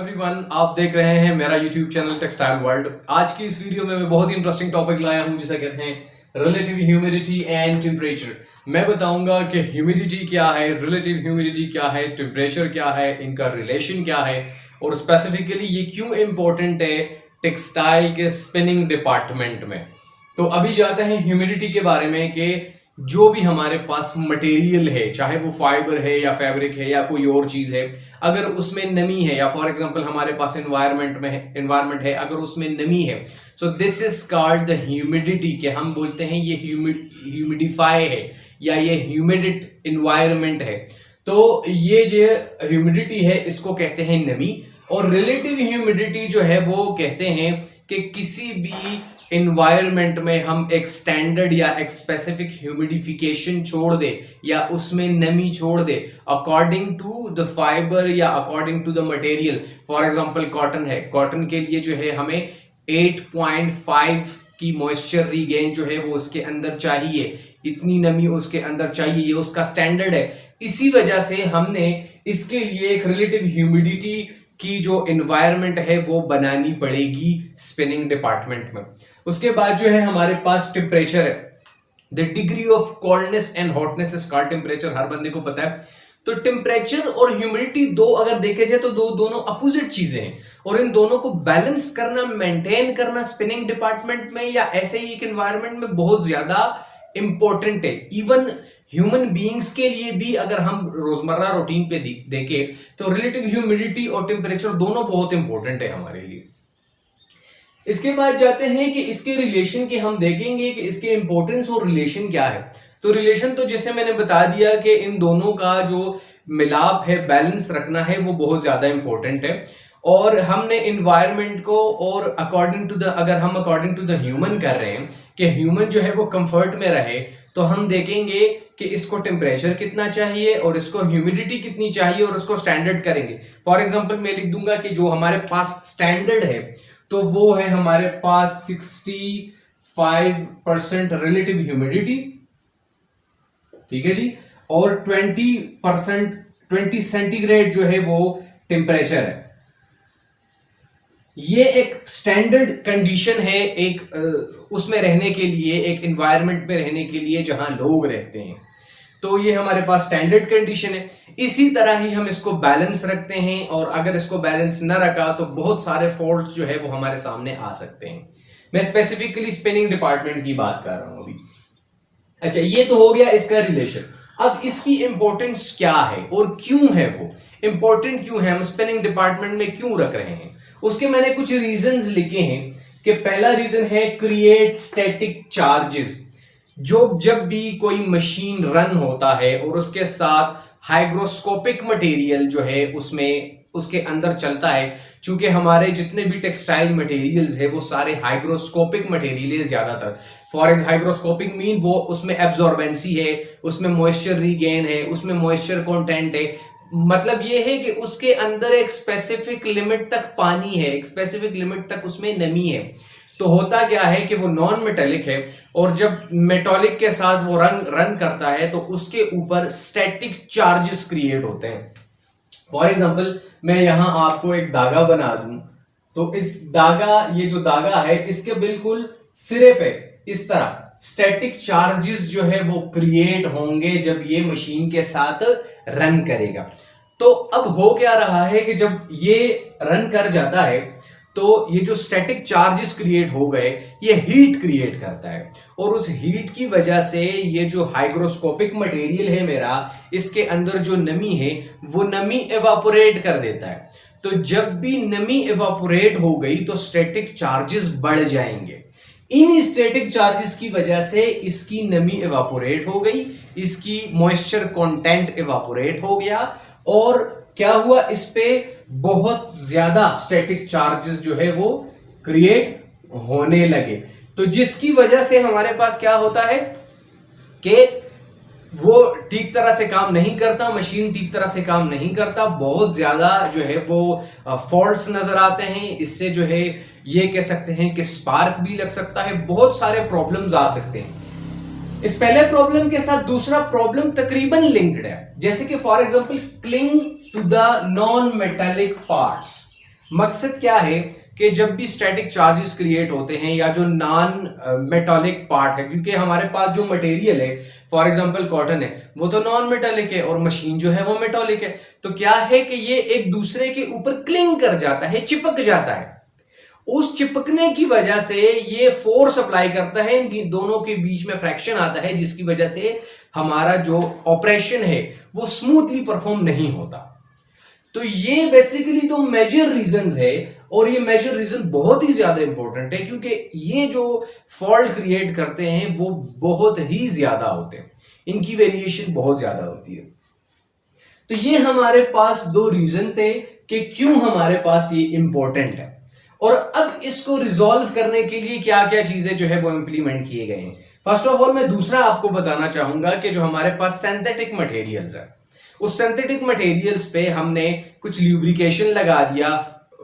Everyone, आप देख रहे हैं मेरा यूट्यूब चैनल टेक्सटाइल वर्ल्ड। आज की इस वीडियो में मैं बहुत ही इंटरेस्टिंग टॉपिक लाया हूं जिसे कहते हैं रिलेटिव ह्यूमिडिटी एंड टेम्परेचर। मैं बताऊंगा कि ह्यूमिडिटी क्या है, रिलेटिव ह्यूमिडिटी क्या है, टेम्परेचर क्या है, इनका रिलेशन क्या है और स्पेसिफिकली ये क्यों इंपॉर्टेंट है टेक्सटाइल के स्पिनिंग डिपार्टमेंट में। तो अभी जाते हैं ह्यूमिडिटी के बारे में कि जो भी हमारे पास मटेरियल है, चाहे वो फाइबर है या फैब्रिक है या कोई और चीज है, अगर उसमें नमी है या फॉर एग्जांपल हमारे पास एनवायरनमेंट है, अगर उसमें नमी है, so this is called the humidity. के हम बोलते हैं ये ह्यूमिडिफाई है या ये ह्यूमिडिट एनवायरनमेंट है। तो ये जो ह्यूमिडिटी है इसको कहते हैं नमी। और रिलेटिव ह्यूमिडिटी जो है वो कहते हैं कि किसी भी इन्वायरमेंट में हम एक स्टैंडर्ड या एक स्पेसिफिक ह्यूमिडिफिकेशन छोड़ दे या उसमें नमी छोड़ दे अकॉर्डिंग टू द फाइबर या according to the material. For example cotton है, कॉटन के लिए जो है हमें 8.5 की मॉइस्चर रीगेन जो है वो उसके अंदर चाहिए, इतनी नमी उसके अंदर चाहिए, ये उसका स्टैंडर्ड है। इसी वजह से हमने इसके लिए एक रिलेटिव ह्यूमिडिटी की जो एनवायरनमेंट है वो बनानी पड़ेगी स्पिनिंग डिपार्टमेंट में। उसके बाद जो है हमारे पास टेम्परेचर है, the degree of coldness and hotness is called temperature, हर बंदे को पता है। तो टेम्परेचर और ह्यूमिडिटी दो अगर देखे जाए तो दोनों अपोजिट चीजें हैं और इन दोनों को बैलेंस करना, मेंटेन करना स्पिनिंग डिपार्टमेंट में या ऐसे ही एक एनवायरनमेंट में बहुत ज्यादा इंपॉर्टेंट है। इवन ह्यूमन बीइंग्स के लिए भी अगर हम रोजमर्रा रूटीन पे देखें तो रिलेटिव ह्यूमिडिटी और टेम्परेचर दोनों बहुत इंपॉर्टेंट है हमारे लिए। इसके बाद जाते हैं कि इसके रिलेशन के हम देखेंगे कि इसके इंपॉर्टेंस और रिलेशन क्या है। तो रिलेशन तो जैसे मैंने बता दिया कि इन दोनों का जो मिलाप है, बैलेंस रखना है, वो बहुत ज्यादा इंपॉर्टेंट है। और हमने इन्वायरमेंट को और अकॉर्डिंग टू द, अगर हम अकॉर्डिंग टू द ह्यूमन कर रहे हैं कि ह्यूमन जो है वो कंफर्ट में रहे, तो हम देखेंगे कि इसको टेम्परेचर कितना चाहिए और इसको ह्यूमिडिटी कितनी चाहिए और उसको स्टैंडर्ड करेंगे। फॉर एग्जांपल मैं लिख दूंगा कि जो हमारे पास स्टैंडर्ड है तो वो है हमारे पास 65% रिलेटिव ह्यूमिडिटी, ठीक है जी, और 20 सेंटीग्रेड जो है वो टेम्परेचर है। ये एक स्टैंडर्ड कंडीशन है एक उसमें रहने के लिए, एक एनवायरनमेंट में रहने के लिए जहां लोग रहते हैं। तो ये हमारे पास स्टैंडर्ड कंडीशन है। इसी तरह ही हम इसको बैलेंस रखते हैं और अगर इसको बैलेंस न रखा तो बहुत सारे फॉल्ट्स जो है वो हमारे सामने आ सकते हैं। मैं स्पेसिफिकली स्पिनिंग डिपार्टमेंट की बात कर रहा हूं अभी। अच्छा, ये तो हो गया इसका रिलेशन। अब इसकी इंपॉर्टेंस क्या है और क्यों है, वो इंपॉर्टेंट क्यों है, हम स्पिनिंग डिपार्टमेंट में क्यों रख रहे हैं, उसके मैंने कुछ रीजंस लिखे हैं। कि पहला रीजन है क्रिएट स्टैटिक चार्जेस। जब भी कोई मशीन रन होता है और उसके साथ हाइग्रोस्कोपिक मटेरियल जो है उसमें उसके अंदर चलता है, चूंकि हमारे जितने भी टेक्सटाइल मटेरियल्स है वो सारे हाइग्रोस्कोपिक मटेरियल है ज्यादातर। फॉर हाइग्रोस्कोपिक मीन वो उसमें एब्जॉर्बेंसी है, उसमें मॉइस्चर रीगेन है, उसमें मॉइस्चर कंटेंट है। मतलब ये है कि उसके अंदर एक स्पेसिफिक लिमिट तक पानी है, एक स्पेसिफिक लिमिट तक उसमें नमी है। तो होता क्या है कि वो नॉन मेटालिक है और जब मेटालिक के साथ वो रन करता है तो उसके ऊपर स्टैटिक चार्जेस क्रिएट होते हैं। फॉर एग्जांपल मैं यहां आपको एक धागा बना दूं, तो इस धागा, ये जो धागा है इसके बिल्कुल सिरे पे इस तरह स्टैटिक चार्जेस जो है वो क्रिएट होंगे जब ये मशीन के साथ रन करेगा। तो अब हो क्या रहा है कि जब ये रन कर जाता है तो ये जो स्टैटिक चार्जेस क्रिएट हो गए ये हीट क्रिएट करता है और उस हीट की वजह से ये जो हाइग्रोस्कोपिक मटेरियल है मेरा, इसके अंदर जो नमी है वो नमी एवापोरेट कर देता है। तो जब भी नमी एवापोरेट हो गई तो स्टैटिक चार्जेस बढ़ जाएंगे। इन स्टैटिक चार्जेस की वजह से इसकी नमी एवापोरेट हो गई, इसकी मॉइस्चर कंटेंट एवापोरेट हो गया और क्या हुआ, इस पे बहुत ज्यादा स्टैटिक चार्जेस जो है वो क्रिएट होने लगे। तो जिसकी वजह से हमारे पास क्या होता है कि वो ठीक तरह से काम नहीं करता, मशीन ठीक तरह से काम नहीं करता, बहुत ज्यादा जो है वो फॉल्ट्स नजर आते हैं। इससे जो है ये कह सकते हैं कि स्पार्क भी लग सकता है, बहुत सारे प्रॉब्लम्स आ सकते हैं। इस पहले प्रॉब्लम के साथ दूसरा प्रॉब्लम तकरीबन लिंक्ड है, जैसे कि for example cling to the non metallic parts. मकसद क्या है कि जब भी स्टैटिक चार्जेस क्रिएट होते हैं या जो नॉन मेटालिक पार्ट है, क्योंकि हमारे पास जो मटेरियल है, फॉर एग्जांपल कॉटन है, वो तो नॉन मेटालिक है और मशीन जो है वो मेटालिक है, तो क्या है कि ये एक दूसरे के ऊपर क्लिंग कर जाता है, चिपक जाता है। उस चिपकने की वजह से ये फोर्स अप्लाई करता है, इन दोनों के बीच में फ्रैक्शन आता है, जिसकी वजह से हमारा जो ऑपरेशन है वो स्मूथली परफॉर्म नहीं होता। तो ये बेसिकली तो मेजर रीजंस है, और ये मेजर रीजन बहुत ही ज्यादा इंपॉर्टेंट है, क्योंकि ये जो फॉल्ट क्रिएट करते हैं वो बहुत ही ज्यादा होते हैं, इनकी वेरिएशन बहुत ज्यादा होती है। तो ये हमारे पास दो रीजन थे कि क्यों हमारे पास ये इंपॉर्टेंट है, और अब इसको रिजॉल्व करने के लिए क्या क्या चीजें जो है वो इंप्लीमेंट किए गए हैं। फर्स्ट ऑफ ऑल मैं दूसरा आपको बताना चाहूंगा कि जो हमारे पास सिंथेटिक मटेरियल्स है, उस सिंथेटिक मटेरियल्स पे हमने कुछ ल्यूब्रिकेशन लगा दिया,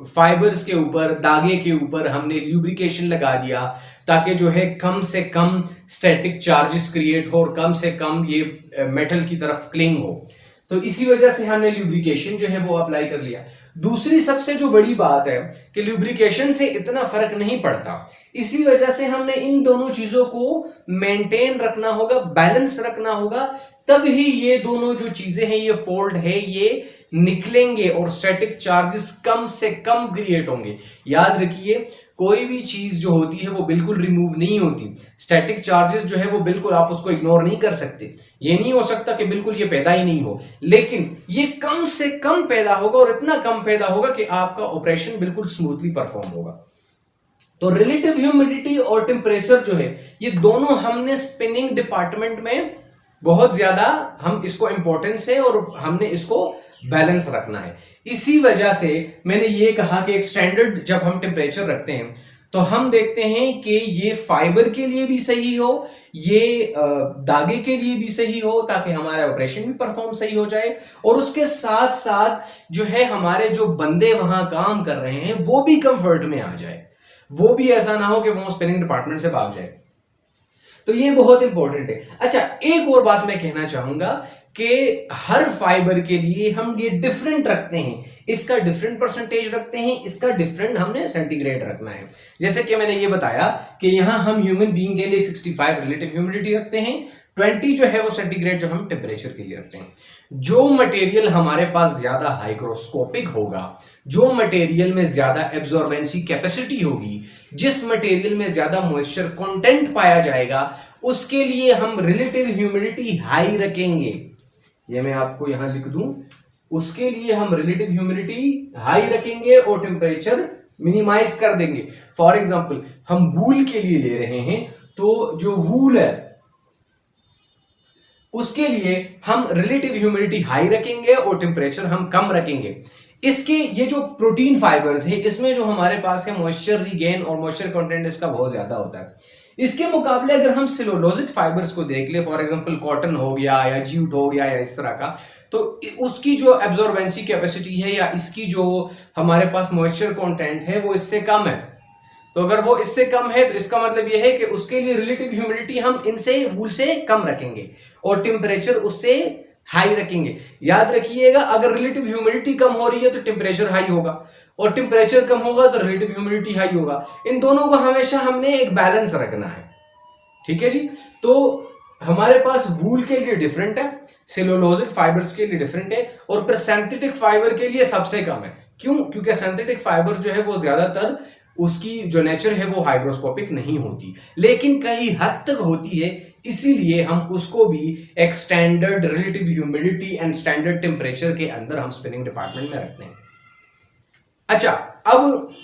फाइबर्स के ऊपर, दागे के ऊपर हमने ल्यूब्रिकेशन लगा दिया, ताकि जो है कम से कम स्टैटिक चार्जेस क्रिएट हो और कम से कम ये मेटल की तरफ क्लिंग हो। तो इसी वजह से हमने ल्यूब्रिकेशन जो है वो अप्लाई कर लिया। दूसरी सबसे जो बड़ी बात है कि ल्यूब्रिकेशन से इतना फर्क नहीं पड़ता, इसी वजह से हमने इन दोनों चीजों को मेंटेन रखना होगा, बैलेंस रखना होगा, तब ही ये दोनों जो चीजें हैं, ये फोल्ड है, ये निकलेंगे और स्टैटिक चार्जेस कम से कम क्रिएट होंगे। याद रखिए, कोई भी चीज जो होती है वो बिल्कुल रिमूव नहीं होती। स्टैटिक चार्जेस जो है वो बिल्कुल आप उसको इग्नोर नहीं कर सकते। ये नहीं हो सकता कि बिल्कुल ये पैदा ही नहीं हो, लेकिन ये कम से कम पैदा होगा, और इतना कम पैदा होगा कि आपका ऑपरेशन बिल्कुल स्मूथली परफॉर्म होगा। तो रिलेटिव ह्यूमिडिटी और टेम्परेचर जो है, ये दोनों हमने स्पिनिंग डिपार्टमेंट में बहुत ज्यादा हम इसको इंपॉर्टेंस है और हमने इसको बैलेंस रखना है। इसी वजह से मैंने ये कहा कि एक स्टैंडर्ड जब हम टेम्परेचर रखते हैं तो हम देखते हैं कि ये फाइबर के लिए भी सही हो, ये धागे के लिए भी सही हो, ताकि हमारा ऑपरेशन भी परफॉर्म सही हो जाए, और उसके साथ साथ जो है हमारे जो बंदे वहां काम कर रहे हैं वो भी कंफर्ट में आ जाए, वो भी ऐसा ना हो कि वो स्पिनिंग डिपार्टमेंट से भाग जाए। तो ये बहुत इंपॉर्टेंट है। अच्छा, एक और बात मैं कहना चाहूंगा कि हर फाइबर के लिए हम ये डिफरेंट रखते हैं, इसका डिफरेंट परसेंटेज रखते हैं, इसका डिफरेंट हमने सेंटीग्रेड रखना है। जैसे कि मैंने ये बताया कि यहां हम ह्यूमन बीइंग के लिए 65 रिलेटिव ह्यूमिडिटी रखते हैं, 20 जो है वो सेंटीग्रेड जो हम टेम्परेचर के लिए रखते हैं। जो मटेरियल हमारे पास ज्यादा हाइग्रोस्कोपिक होगा, जो मटेरियल में ज्यादा एब्जॉर्बेंसी कैपेसिटी होगी, जिस मटेरियल में ज्यादा मॉइस्चर कंटेंट पाया जाएगा, उसके लिए हम रिलेटिव ह्यूमिडिटी हाई रखेंगे। ये मैं आपको यहां लिख दूं, उसके लिए हम रिलेटिव ह्यूमिडिटी हाई रखेंगे और टेम्परेचर मिनिमाइज कर देंगे। फॉर एग्जांपल हम वूल के लिए ले रहे हैं, तो जो वूल है उसके लिए हम रिलेटिव ह्यूमिडिटी हाई रखेंगे और टेम्परेचर हम कम रखेंगे। इसके ये जो प्रोटीन फाइबर्स है, इसमें जो हमारे पास है मॉइस्चर रीगेन और मॉइस्चर कंटेंट इसका बहुत ज्यादा होता है। इसके मुकाबले अगर हम सेलुलोजिक फाइबर्स को देख ले, फॉर एग्जांपल कॉटन हो गया या जूट हो गया या इस तरह का, तो उसकी जो एब्जॉर्बेंसी कैपेसिटी है या इसकी जो हमारे पास मॉइस्चर कंटेंट है वो इससे कम है। तो अगर वो इससे कम है तो इसका मतलब यह है कि उसके लिए रिलेटिव ह्यूमिडिटी हम इनसे वूल से कम रखेंगे और टेम्परेचर उससे हाई रखेंगे। याद रखिएगा, अगर रिलेटिव ह्यूमिडिटी कम हो रही है तो टेम्परेचर हाई होगा, और टेम्परेचर कम होगा तो रिलेटिव ह्यूमिडिटी हाई होगा। इन दोनों को हमेशा हमने एक बैलेंस रखना है। ठीक है जी। तो हमारे पास वूल के लिए डिफरेंट है, सेलुलोजिक फाइबर्स के लिए डिफरेंट है, और फिर सिंथेटिक फाइबर के लिए सबसे कम है। क्यों? क्योंकि सिंथेटिक फाइबर जो है वो ज्यादातर उसकी जो नेचर है वो हाइग्रोस्कोपिक नहीं होती, लेकिन कई हद तक होती है, इसीलिए हम उसको भी एक standard relative humidity and standard temperature के अंदर हम स्पिनिंग डिपार्टमेंट में रखते हैं। अच्छा, अब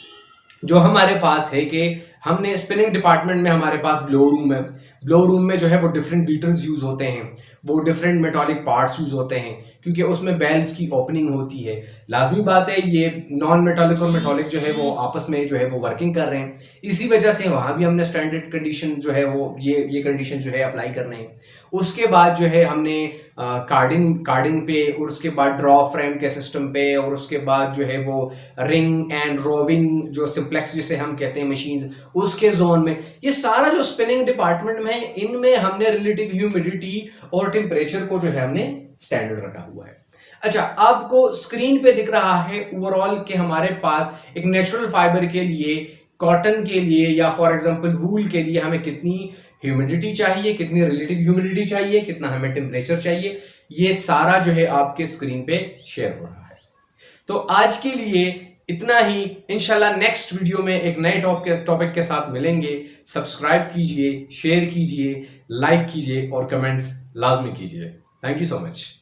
जो हमारे पास है कि हमने स्पिनिंग डिपार्टमेंट में हमारे पास ब्लो रूम है। ब्लो रूम में जो है वो डिफरेंट बीटर्स यूज होते हैं, वो डिफरेंट मेटालिक पार्ट्स यूज होते हैं, क्योंकि उसमें बेल्स की ओपनिंग होती है। लाजमी बात है, ये नॉन मेटालिक और मेटालिक जो है वो आपस में जो है वो वर्किंग कर रहे हैं, इसी वजह से वहां भी हमने स्टैंडर्ड कंडीशन जो है वो ये कंडीशन जो है अप्लाई करने हैं। उसके बाद जो है हमने कार्डिंग पे, और उसके बाद ड्रॉ फ्रेम के सिस्टम पे, और उसके बाद जो है वो रिंग एंड रोविंग जो सिंप्लेक्स जिसे हम कहते हैं मशीन्स, उसके जोन में, ये सारा जो स्पिनिंग डिपार्टमेंट में है, इनमें हमने रिलेटिव ह्यूमिडिटी और टेम्परेचर को जो है हमने स्टैंडर्ड रखा हुआ है। अच्छा, आपको स्क्रीन पे दिख रहा है ओवरऑल कि हमारे पास एक नेचुरल फाइबर के लिए, कॉटन के लिए या फॉर एग्जांपल वूल के लिए हमें कितनी ह्यूमिडिटी चाहिए, कितनी रिलेटिव ह्यूमिडिटी चाहिए, कितना हमें टेम्परेचर चाहिए, ये सारा जो है आपके स्क्रीन पे शेयर हो रहा है। तो आज के लिए इतना ही। इंशाल्लाह नेक्स्ट वीडियो में एक नए टॉपिक के साथ मिलेंगे। सब्सक्राइब कीजिए, शेयर कीजिए, लाइक कीजिए और कमेंट्स लाजमी कीजिए। Thank you so much.